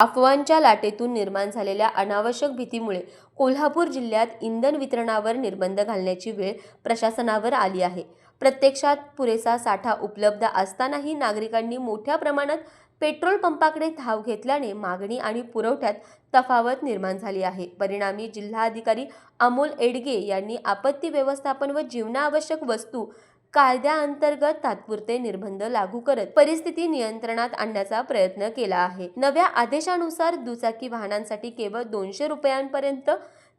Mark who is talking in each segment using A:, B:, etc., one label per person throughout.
A: अफवांच्या लाटेतून निर्माण झालेल्या अनावश्यक भीतीमुळे कोल्हापूर जिल्ह्यात इंधन वितरणावर निर्बंध घालण्याची वेळ प्रशासनावर आली आहे. प्रत्यक्षात पुरेसा साठा उपलब्ध असतानाही नागरिकांनी मोठ्या प्रमाणात पेट्रोल पंपाकडे धाव घेतल्याने मागणी आणि पुरवठ्यात तफावत निर्माण झाली आहे. परिणामी जिल्हाधिकारी अमोल येडगे यांनी आपत्ती व्यवस्थापन व जीवनावश्यक वस्तू कायद्याअंतर्गत तात्पुरते निर्बंध लागू करत परिस्थिती नियंत्रणात आणण्याचा प्रयत्न केला आहे. नव्या आदेशानुसार दुचाकी वाहनांसाठी केवळ 200 रुपयांपर्यंत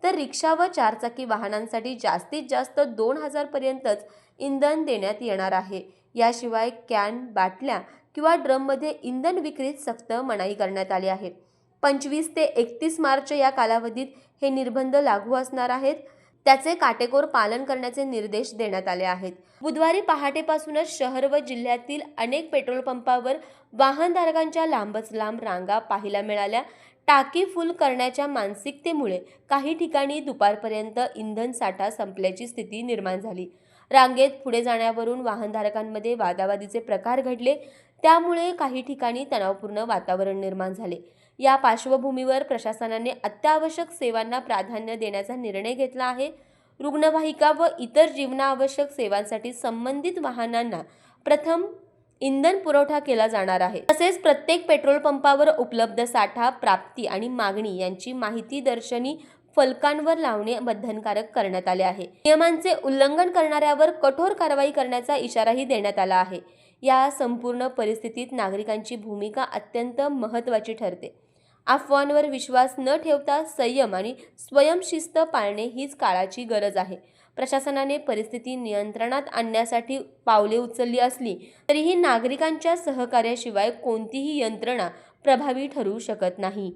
A: तर रिक्षा व चारचाकी वाहनांसाठी जास्तीत जास्त 2000 पर्यंतच इंधन देण्यात येणार आहे. याशिवाय कॅन, बाटल्या किंवा ड्रममध्ये इंधन विक्रीस सक्त मनाई करण्यात आली आहे. 25 ते 31 मार्च या कालावधीत हे निर्बंध लागू असणार आहेत. त्याचे काटेकोर पालन करण्याचे निर्देश देण्यात आले आहेत. बुधवारी पहाटेपासूनच शहर व जिल्ह्यातील अनेक पेट्रोल पंपावर वाहनधारकांच्या लांबच लांब रांगा पाहायला मिळाल्या. टाकी फुल करण्याच्या मानसिकतेमुळे काही ठिकाणी दुपारपर्यंत इंधन साठा संपल्याची स्थिती निर्माण झाली. रांगेत पुढे जाण्यावरून वाहनधारकांमध्ये वादावादीचे प्रकार घडले. त्यामुळे काही ठिकाणी तणावपूर्ण वातावरण निर्माण झाले. या पार्श्वभूमीवर प्रशासनाने अत्यावश्यक सेवांना प्राधान्य देण्याचा निर्णय घेतला आहे. रुग्णवाहिका व इतर जीवनावश्यक सेवांसाठी संबंधित वाहनांना प्रथम इंधन पुरवठा केला जाणार आहे. तसेच प्रत्येक पेट्रोल पंपावर उपलब्ध साठा, प्राप्ती आणि मागणी यांची माहिती दर्शनी फलकांवर लावणे बंधनकारक करण्यात आले आहे. नियमांचे उल्लंघन करणाऱ्यावर कठोर कारवाई करण्याचा इशाराही देण्यात आला आहे. या संपूर्ण परिस्थितीत नागरिकांची भूमिका अत्यंत महत्त्वाची ठरते. अफवांवर विश्वास न ठेवता संयम आणि स्वयंशिस्त पाळणे हीच काळाची गरज आहे. प्रशासनाने परिस्थिती नियंत्रणात आणण्यासाठी पावले उचलली असली तरीही नागरिकांच्या सहकार्याशिवाय कोणतीही यंत्रणा प्रभावी ठरू शकत नाही.